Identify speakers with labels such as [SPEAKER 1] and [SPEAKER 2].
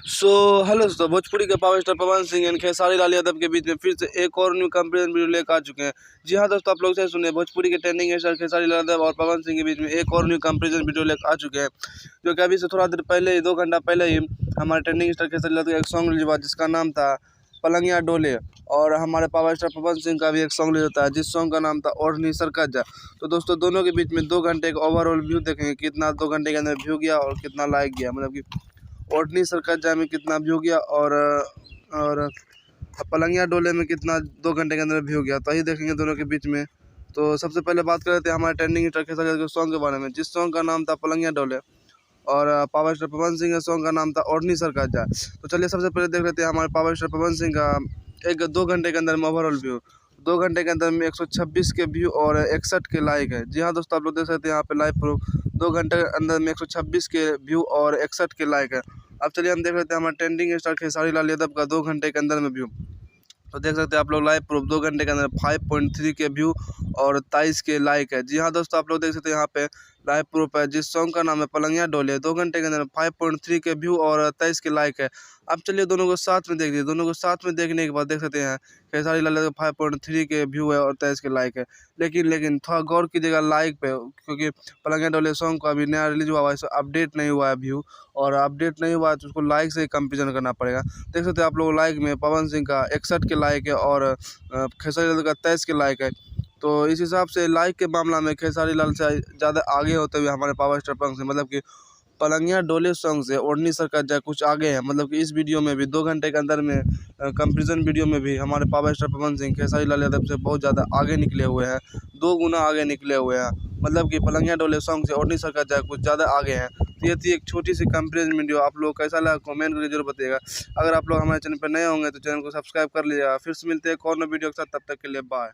[SPEAKER 1] So hello दोस्तों, भोजपुरी के power star Pawan Singh and Khesari Lal Yadav के बीच में फिर से एक और न्यू कंपेरिजन वीडियो लेकर आ चुके हैं। जी हाँ दोस्तों, आप लोग से सुने भोजपुरी के ट्रेंडिंग स्टार खेसारी लाल यादव और पवन सिंह के बीच में एक और न्यू कंपेरिजन वीडियो लेकर आ चुके हैं, जो कि अभी से थोड़ा देर पहले ही 2 घंटा पहले ही हमारे ट्रेंडिंग स्टार खेसारी लाल का एक सॉन्ग रिलीज हुआ जिसका नाम था पलंगिया डोले, और हमारे पावर स्टार पवन सिंह का भी एक सॉन्ग रिलीज होता है जिस सॉन्ग का नाम था ओढ़नी सरकत जा। तो दोस्तों, दोनों के बीच में 2 घंटे का ओवरऑल व्यू देखेंगे, कितना 2 घंटे के अंदर व्यू गया और कितना लाइक गया, मतलब कि ओढ़नी सरकत जा में कितना व्यू गया और पलंगिया डोले में कितना 2 घंटे के अंदर व्यू गया, तो यही देखेंगे दोनों के बीच में। तो सबसे पहले बात कर रहे थे हमारे ट्रेंडिंग स्टार खेसारी लाल के सॉन्ग के बारे में, जिस सॉन्ग का नाम था पलंगिया डोले, और पावर स्टार पवन सिंह के सॉन्ग का नाम था ओढ़नी सरकत जा। तो चलिए सबसे पहले देख लेते हैं हमारे पावर स्टार पवन सिंह का एक 2 घंटे के अंदर में ओवरऑल व्यू। 2 घंटे के अंदर में 126 के व्यू और 61 के लाइक है। जी हाँ दोस्तों, आप लोग देख सकते हैं यहाँ पे लाइव प्रूफ 2 घंटे के अंदर में 126 के व्यू और 61 के लाइक है। अब चलिए हम देख लेते हैं हमारे ट्रेंडिंग स्टार खेसारी लाल यादव का 2 घंटे के अंदर में व्यू। तो देख सकते हैं आप लोग लाइव प्रूफ 2 घंटे के अंदर 5.3 के व्यू और 23 के लाइक है। जी हाँ दोस्तों, आप लोग देख सकते हैं यहाँ पे लाइव प्रूफ है जिस सॉन्ग का नाम है पलंगिया डोले, 2 घंटे के अंदर 5.3 के व्यू और 23 के लाइक है। अब चलिए दोनों को साथ में देख लीजिए। दोनों को साथ में देखने के बाद देख सकते हैं खेसारी लाल यादव 5.3 के व्यू है और 23 के लाइक है। लेकिन थोड़ा गौर कीजिएगा लाइक पे, क्योंकि पलंगिया डोले सॉन्ग का अभी नया रिलीज हुआ है, इससे अपडेट नहीं हुआ है व्यू, और अपडेट नहीं हुआ है तो उसको लाइक से कंपेरिजन करना पड़ेगा। देख सकते हैं आप लोग लाइक में पवन सिंह का 61 के लाइक है और खेसारी लाल का 23 के लाइक है। तो इस हिसाब से लाइक के मामला में खेसारी लाल से ज़्यादा आगे होते हुए हमारे पावर स्टार पवन सिंह, मतलब कि पलंगिया डोले सॉन्ग से ओढ़नी सरकत जा कुछ आगे है। मतलब कि इस वीडियो में भी 2 घंटे के अंदर में कंपेरिजन वीडियो में भी हमारे पावर स्टार पवन सिंह खेसारी लाल यादव से बहुत ज़्यादा आगे निकले हुए हैं, 2 गुना आगे निकले हुए हैं। मतलब कि पलंगिया डोले सॉन्ग से ओढ़नी सरकत जा कुछ ज़्यादा आगे हैं। तो ये थी एक छोटी सी कंपेरिजन वीडियो। आप लोग कैसा लगा कमेंट करके जरूर बताइएगा। अगर आप लोग हमारे चैनल पर नए होंगे तो चैनल को सब्सक्राइब कर लीजिएगा। फिर से मिलते हैं एक और नई वीडियो के साथ, तब तक के लिए बाय।